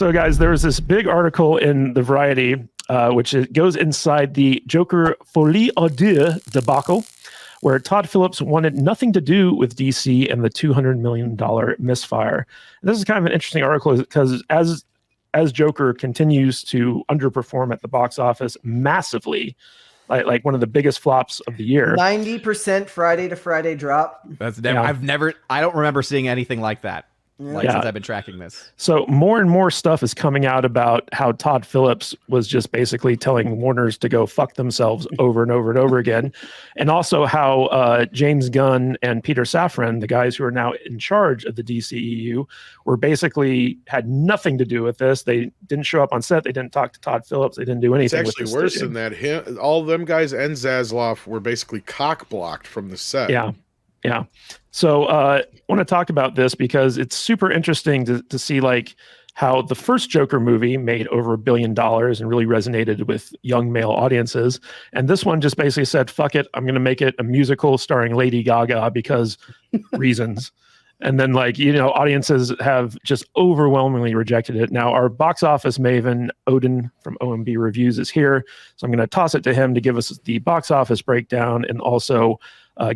So, guys, there was this big article in the Variety, which goes inside the Joker Folie à Deux debacle, where Todd Phillips wanted nothing to do with DC and the $200 million misfire. And this is kind of an interesting article because as Joker continues to underperform at the box office massively, like one of the biggest flops of the year. 90% Friday to Friday drop. That's never, I don't remember seeing anything like that. Since I've been tracking this. So more and more stuff is coming out about how Todd Phillips was just basically telling Warners to go fuck themselves over and over and over again. And also how James Gunn and Peter Safran, the guys who are now in charge of the DCEU, were basically had nothing to do with this. They didn't show up on set. They didn't talk to Todd Phillips. They didn't do anything. It's actually worse than that. All of them guys and Zaslav were basically cock blocked from the set. Yeah. So I want to talk about this because it's super interesting to see like how the first Joker movie made over $1 billion and really resonated with young male audiences. And this one just basically said, fuck it, I'm going to make it a musical starring Lady Gaga because reasons. And then audiences have just overwhelmingly rejected it. Now our box office maven, Odin from OMB Reviews, is here. So I'm going to toss it to him to give us the box office breakdown and also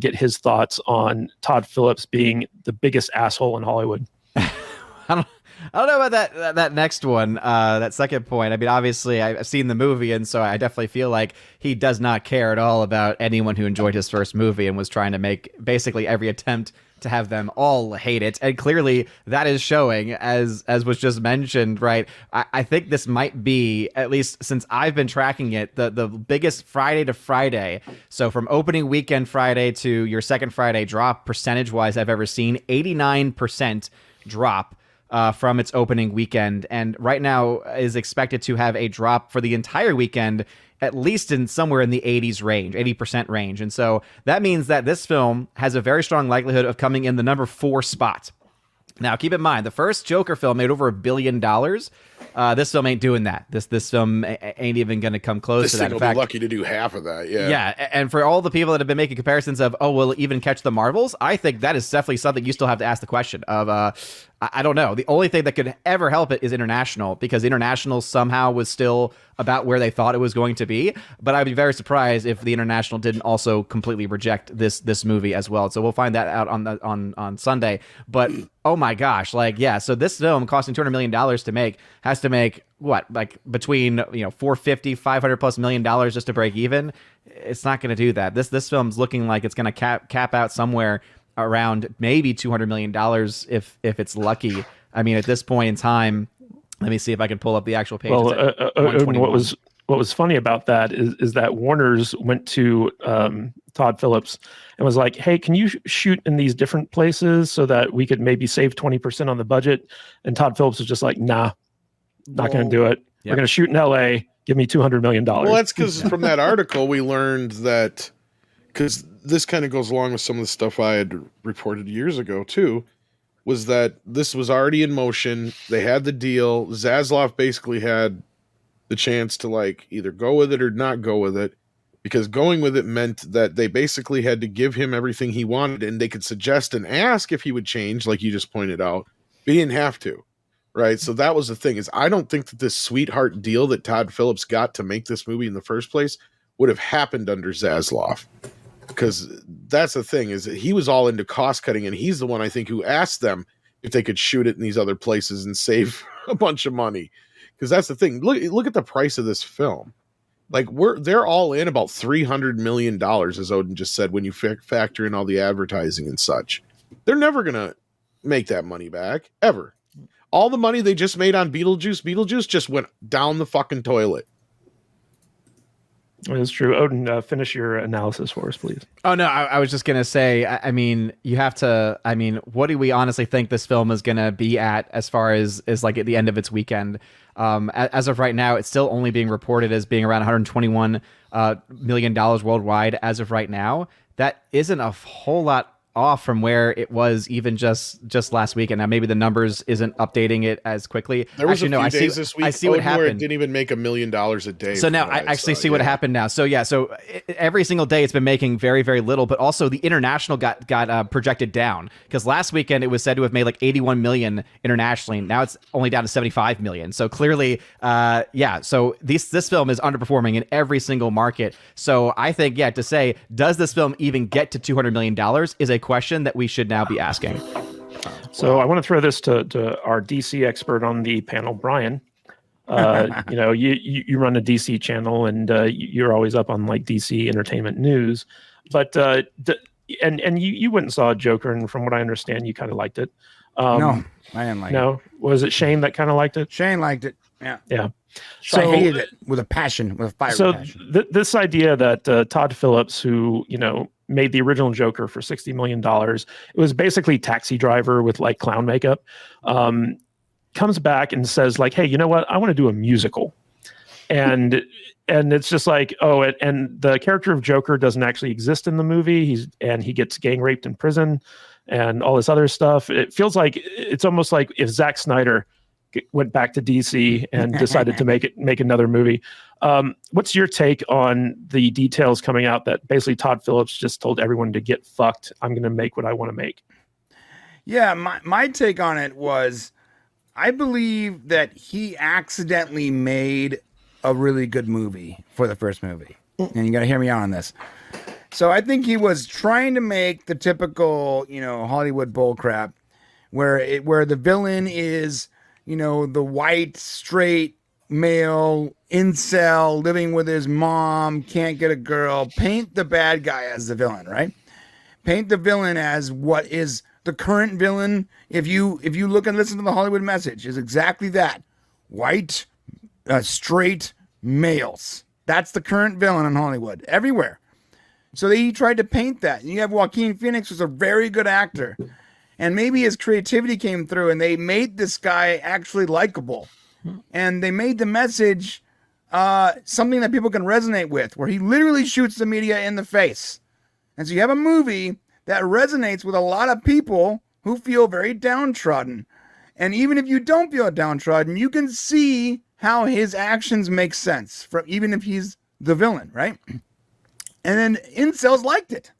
get his thoughts on Todd Phillips being the biggest asshole in Hollywood. I don't know about that next one, that second point. I mean, obviously, I've seen the movie, and so I definitely feel like he does not care at all about anyone who enjoyed his first movie and was trying to make basically every attempt to have them all hate it. And clearly that is showing, as was just mentioned, right? I think this might be, at least since I've been tracking it, the biggest Friday to Friday. So from opening weekend Friday to your second Friday drop, percentage-wise, I've ever seen 89% drop from its opening weekend, and right now is expected to have a drop for the entire weekend, at least in somewhere in the 80% range. And so that means that this film has a very strong likelihood of coming in the number 4 spot. Now, keep in mind, the first Joker film made over $1 billion. This film ain't doing that. This film ain't even going to come close to that. This thing will be lucky to do half of that, yeah. Yeah, and for all the people that have been making comparisons of, will it even catch the Marvels? I think that is definitely something you still have to ask the question of, I don't know. The only thing that could ever help it is international, because international somehow was still about where they thought it was going to be. But I'd be very surprised if the international didn't also completely reject this movie as well. So we'll find that out on Sunday. But oh my gosh, so this film costing $200 million to make has to make what, like between $450-500+ million just to break even. It's not going to do that. This film's looking like it's going to cap out somewhere around maybe $200 million if it's lucky. I mean, at this point in time, let me see if I can pull up the actual page. Well, what was funny about that is that Warner's went to Todd Phillips and was like, hey, can you shoot in these different places so that we could maybe save 20% on the budget? And Todd Phillips was just like, nah, not going to do it. Yep. We're going to shoot in LA. Give me $200 million. Well, that's because from that article, we learned that, because this kind of goes along with some of the stuff I had reported years ago too, was that this was already in motion. They had the deal. Zaslav basically had the chance to either go with it or not go with it, because going with it meant that they basically had to give him everything he wanted, and they could suggest and ask if he would change, like you just pointed out, but he didn't have to. Right. So that was the thing, is I don't think that this sweetheart deal that Todd Phillips got to make this movie in the first place would have happened under Zaslav. Because that's the thing, is that he was all into cost cutting, and he's the one, I think, who asked them if they could shoot it in these other places and save a bunch of money. Because that's the thing. Look at the price of this film. They're all in about $300 million, as Odin just said, when you factor in all the advertising and such. They're never going to make that money back, ever. All the money they just made on Beetlejuice just went down the fucking toilet. It's true. Odin, finish your analysis for us, please. Oh, no, I was just going to say, I mean, you have to, what do we honestly think this film is going to be at as far as at the end of its weekend? As of right now, it's still only being reported as being around $121 million worldwide as of right now. That isn't a whole lot off from where it was even just last week. And now maybe the numbers isn't updating it as quickly. There was Actually, a few no, days this week I see what Odin, where it happened. didn't even make $1 million a day. So now I actually see what happened now. So yeah, so every single day it's been making very, very little, but also the international got projected down, because last weekend it was said to have made like 81 million internationally. Now it's only down to 75 million. So clearly, so this film is underperforming in every single market. So I think, to say, does this film even get to $200 million is a question that we should now be asking. So I want to throw this to our DC expert on the panel, Brian. You run a DC channel, and you're always up on like DC entertainment news, but and you went and saw Joker, and from what I understand, you kind of liked it. No, I didn't like it. No, was it Shane that kind of liked it? Shane liked it. Yeah. So I hated it with a passion, with a fire. So passion. This idea that Todd Phillips, who made the original Joker for $60 million, it was basically Taxi Driver with like clown makeup, comes back and says like, hey, you know what? I want to do a musical. And it's just like, and the character of Joker doesn't actually exist in the movie. He gets gang raped in prison and all this other stuff. It feels like it's almost like if Zack Snyder went back to DC and decided to make another movie. What's your take on the details coming out that basically Todd Phillips just told everyone to get fucked? I'm going to make what I want to make. Yeah, my take on it was, I believe that he accidentally made a really good movie for the first movie. And you got to hear me out on this. So I think he was trying to make the typical, Hollywood bullcrap where the villain is, the white, straight, male, incel, living with his mom, can't get a girl. Paint the bad guy as the villain, right? Paint the villain as what is the current villain. If you look and listen to the Hollywood message, is exactly that. White, straight males. That's the current villain in Hollywood, everywhere. So he tried to paint that. And you have Joaquin Phoenix, who's a very good actor. And maybe his creativity came through, and they made this guy actually likable. And they made the message something that people can resonate with, where he literally shoots the media in the face. And so you have a movie that resonates with a lot of people who feel very downtrodden. And even if you don't feel downtrodden, you can see how his actions make sense, even if he's the villain, right? And then incels liked it.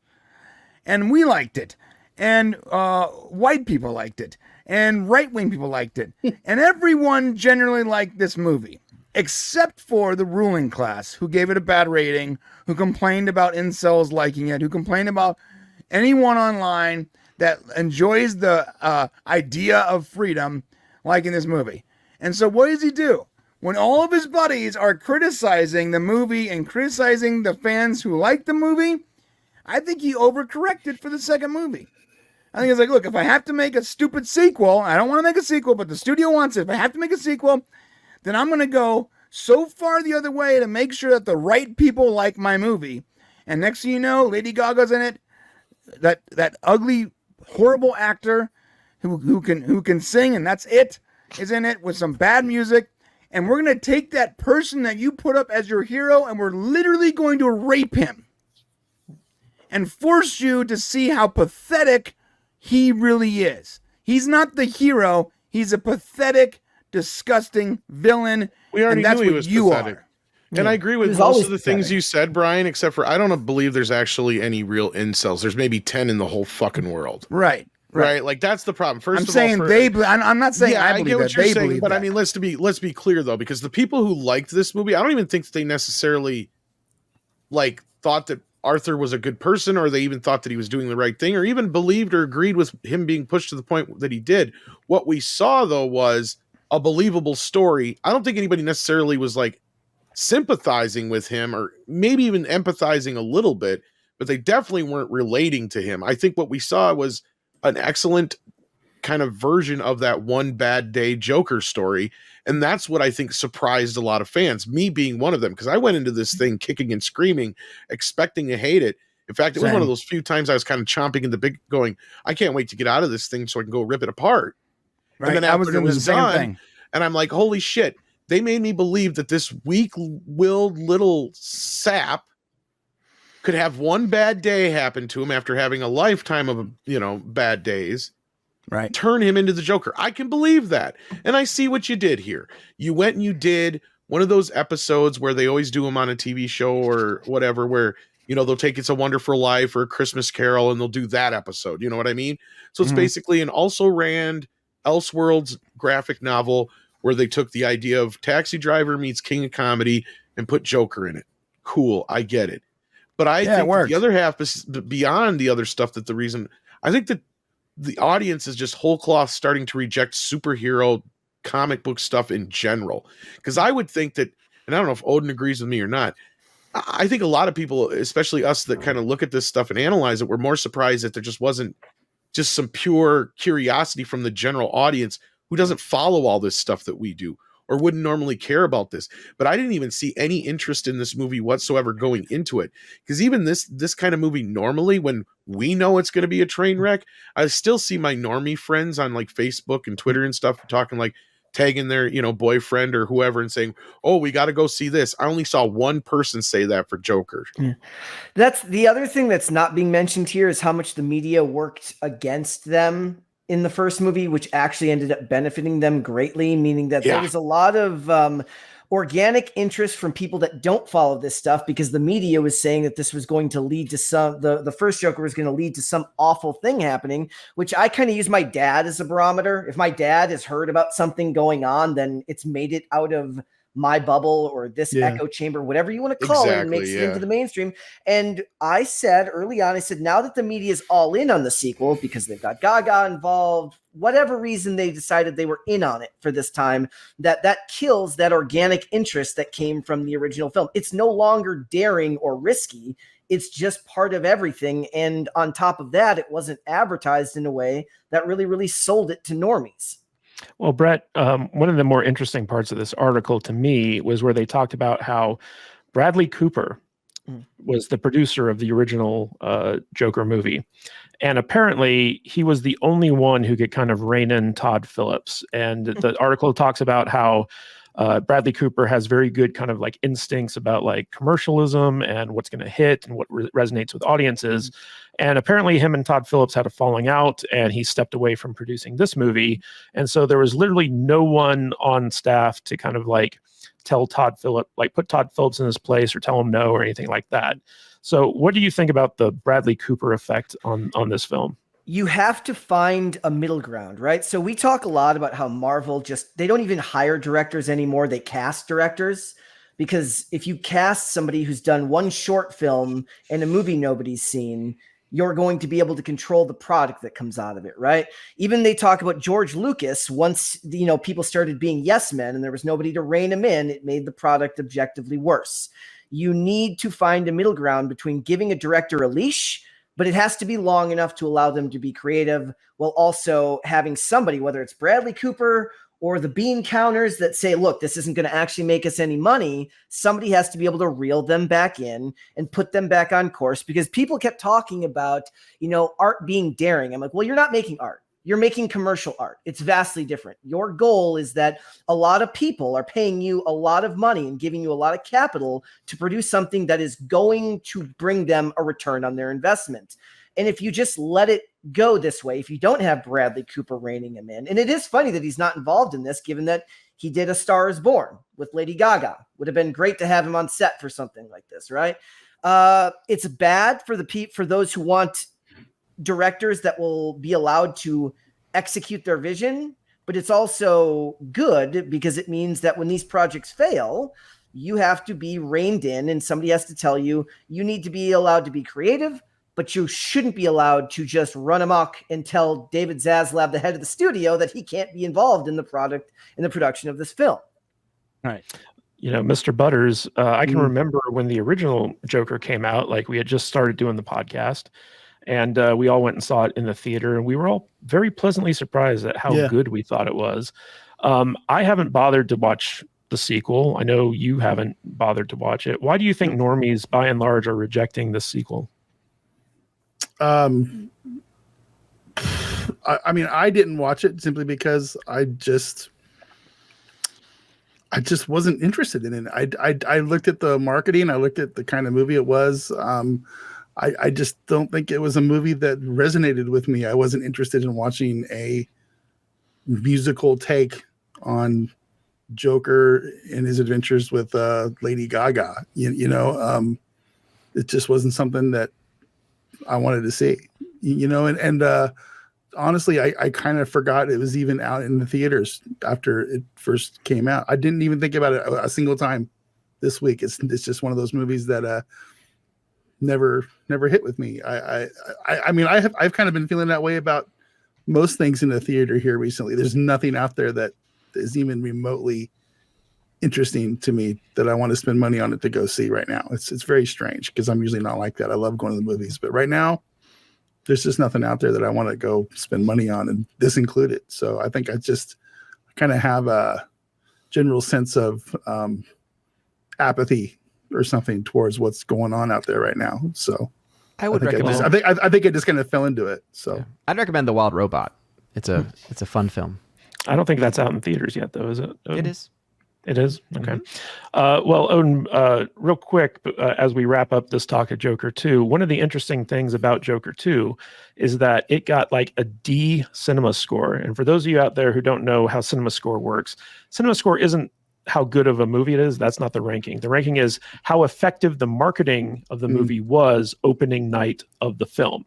And we liked it. And white people liked it, and right-wing people liked it, and everyone generally liked this movie, except for the ruling class, who gave it a bad rating, who complained about incels liking it, who complained about anyone online that enjoys the idea of freedom liking this movie. And so what does he do? When all of his buddies are criticizing the movie and criticizing the fans who like the movie, I think he overcorrected for the second movie. I think it's like, look, if I have to make a stupid sequel, I don't want to make a sequel, but the studio wants it. If I have to make a sequel, then I'm going to go so far the other way to make sure that the right people like my movie. And next thing you know, Lady Gaga's in it. That ugly, horrible actor who can sing, and that's it, is in it with some bad music. And we're going to take that person that you put up as your hero, and we're literally going to rape him and force you to see how pathetic he really is. He's not the hero. He's a pathetic, disgusting villain. We already and that's knew he what was you pathetic. are. And I agree with He's most always of the things pathetic. you said, Brian, except for I don't believe there's actually any real incels. There's maybe 10 in the whole fucking world. Right. Right? Like, that's the problem. First I'm of saying all, I'm not saying I believe get what that. you're They saying, believe but that. I mean, let's be clear though, because the people who liked this movie, I don't even think they necessarily thought that Arthur was a good person, or they even thought that he was doing the right thing, or even believed or agreed with him being pushed to the point that he did. What we saw though was a believable story. I don't think anybody necessarily was sympathizing with him, or maybe even empathizing a little bit, but they definitely weren't relating to him. I think what we saw was an excellent kind of version of that One Bad Day Joker story. And that's what I think surprised a lot of fans, me being one of them, because I went into this thing kicking and screaming, expecting to hate it. In fact, it was one of those few times I was kind of chomping in the big, going, I can't wait to get out of this thing so I can go rip it apart. Right. And then I was after doing it the was same done, thing. and I'm like, holy shit, they made me believe that this weak-willed little sap could have one bad day happen to him after having a lifetime of, bad days, Right. turn him into the Joker. I can believe that. And I see what you did here. You went and you did one of those episodes where they always do them on a TV show or whatever, where, they'll take It's a Wonderful Life or a Christmas Carol and they'll do that episode. You know what I mean? So it's basically an also ran Elseworlds graphic novel where they took the idea of Taxi Driver meets King of Comedy and put Joker in it. Cool. I get it. But I think that the other half is beyond the other stuff that I think that the audience is just whole cloth starting to reject superhero comic book stuff in general. Because I would think that, and I don't know if Odin agrees with me or not, I think a lot of people, especially us that kind of look at this stuff and analyze it, were more surprised that there just wasn't just some pure curiosity from the general audience who doesn't follow all this stuff that we do or wouldn't normally care about this. But I didn't even see any interest in this movie whatsoever going into it. Because even this kind of movie, normally when we know it's going to be a train wreck, I still see my normie friends on like Facebook and Twitter and stuff talking like, tagging their, boyfriend or whoever and saying, oh, we got to go see this. I only saw one person say that for Joker. Yeah. That's the other thing that's not being mentioned here is how much the media worked against them in the first movie, which actually ended up benefiting them greatly, meaning that there was a lot of organic interest from people that don't follow this stuff because the media was saying that this was going to lead to the first Joker was going to lead to some awful thing happening, which I kind of use my dad as a barometer. If my dad has heard about something going on, then it's made it out of my bubble or this echo chamber, whatever you want to call it, and makes it into the mainstream. And I said early on, now that the media is all in on the sequel because they've got Gaga involved, whatever reason they decided they were in on it for this time, that kills that organic interest that came from the original film. It's no longer daring or risky. It's just part of everything. And on top of that, it wasn't advertised in a way that really, really sold it to normies. Well, Brett, one of the more interesting parts of this article to me was where they talked about how Bradley Cooper was the producer of the original Joker movie. And apparently he was the only one who could kind of rein in Todd Phillips. And the article talks about how Bradley Cooper has very good kind of like instincts about like commercialism and what's going to hit and what resonates with audiences. And apparently him and Todd Phillips had a falling out and he stepped away from producing this movie. And so there was literally no one on staff to kind of like tell Todd Phillips, like put Todd Phillips in his place or tell him no or anything like that. So what do you think about the Bradley Cooper effect on this film? You have to find a middle ground, right? So we talk a lot about how Marvel they don't even hire directors anymore. They cast directors because if you cast somebody who's done one short film and a movie nobody's seen, you're going to be able to control the product that comes out of it, right? Even they talk about George Lucas. Once, people started being yes men and there was nobody to rein him in, it made the product objectively worse. You need to find a middle ground between giving a director a leash, but it has to be long enough to allow them to be creative while also having somebody, whether it's Bradley Cooper or the bean counters that say, look, this isn't going to actually make us any money. Somebody has to be able to reel them back in and put them back on course because people kept talking about, art being daring. I'm like, well, you're not making art. You're making commercial art. It's vastly different. Your goal is that a lot of people are paying you a lot of money and giving you a lot of capital to produce something that is going to bring them a return on their investment. And if you just let it go this way, if you don't have Bradley Cooper reining him in, and it is funny that he's not involved in this, given that he did A Star is Born with Lady Gaga. Would have been great to have him on set for something like this, right? It's bad for those who want directors that will be allowed to execute their vision, but it's also good because it means that when these projects fail, you have to be reined in and somebody has to tell you, you need to be allowed to be creative, but you shouldn't be allowed to just run amok and tell David Zaslav, the head of the studio, that he can't be involved in the production of this film. Right. Mr. Butters, I can remember when the original Joker came out, like we had just started doing the podcast. And we all went and saw it in the theater, and we were all very pleasantly surprised at how good we thought it was. I haven't bothered to watch the sequel. I know you haven't bothered to watch it. Why do you think normies, by and large, are rejecting the sequel? I mean, I didn't watch it simply because I I just wasn't interested in it. I looked at the marketing, I looked at the kind of movie it was. I just don't think it was a movie that resonated with me. I wasn't interested in watching a musical take on Joker and his adventures with Lady Gaga. It just wasn't something that I wanted to see. And honestly, I kind of forgot it was even out in the theaters after it first came out. I didn't even think about it a single time this week. It's just one of those movies that never hit with me. I mean, I've kind of been feeling that way about most things in the theater here recently. There's nothing out there that is even remotely interesting to me that I want to spend money on it to go see right now. It's very strange because I'm usually not like that. I love going to the movies, but right now there's just nothing out there that I want to go spend money on, and this included. So I think I kind of have a general sense of apathy or something towards what's going on out there right now. So I would recommend. I think I just kind of fell into it. So yeah. I'd recommend The Wild Robot. It's a fun film. I don't think that's out in theaters yet, though, is it? It is. It is? Okay. Well, Odin, real quick, as we wrap up this talk of Joker 2, one of the interesting things about Joker 2 is that it got like a D cinema score. And for those of you out there who don't know how cinema score works, cinema score isn't how good of a movie it is. That's not the ranking. The ranking is how effective the marketing of the movie was opening night of the film.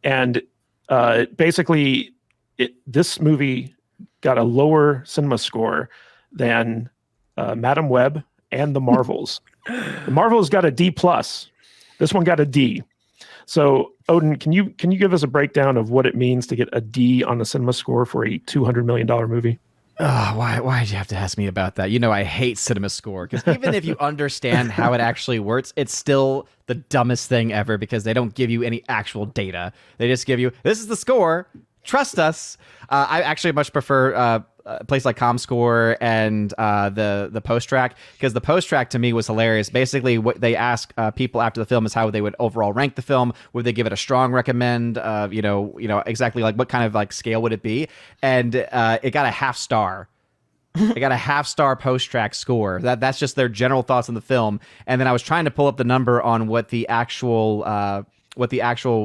And basically, this movie got a lower cinema score than Madam Web and the Marvels. The Marvels got a D plus. This one got a D. So Odin, can you give us a breakdown of what it means to get a D on the cinema score for a $200 million movie? Why did you have to ask me about that? I hate cinema score because even if you understand how it actually works, it's still the dumbest thing ever because they don't give you any actual data. They just give you, this is the score. Trust us. I actually much prefer a place like ComScore and the post track, because the post track to me was hilarious. Basically, what they ask people after the film is how they would overall rank the film. Would they give it a strong recommend? Exactly like what kind of like scale would it be? And it got a half star. It got a half star post track score. That's just their general thoughts on the film. And then I was trying to pull up the number on what the actual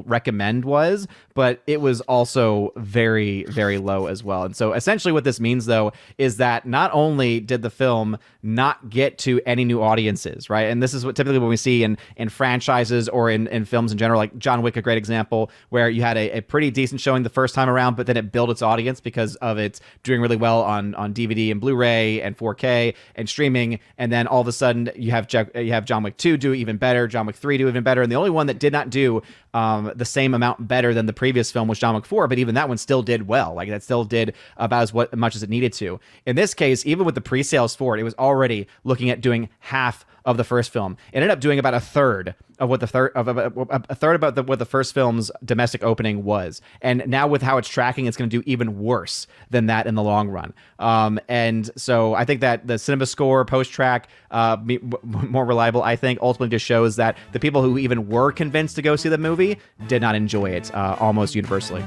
recommend was, but it was also very, very low as well. And so essentially what this means, though, is that not only did the film not get to any new audiences, right? And this is what typically when we see in franchises or in films in general, like John Wick, a great example, where you had a pretty decent showing the first time around, but then it built its audience because of it doing really well on DVD and Blu-ray and 4K and streaming. And then all of a sudden you have John Wick 2 do even better, John Wick 3 do even better. And the only one that did not do the same amount better than the previous film was John Wick 4, but even that one still did well. Like that still did about as much as it needed to. In this case, even with the pre-sales for it, it was already looking at doing half of the first film. It ended up doing about a third of what the first film's domestic opening was. And now with how it's tracking, it's going to do even worse than that in the long run. And so I think that the cinema score post track more reliable, I think, ultimately just shows that the people who even were convinced to go see the movie did not enjoy it almost universally.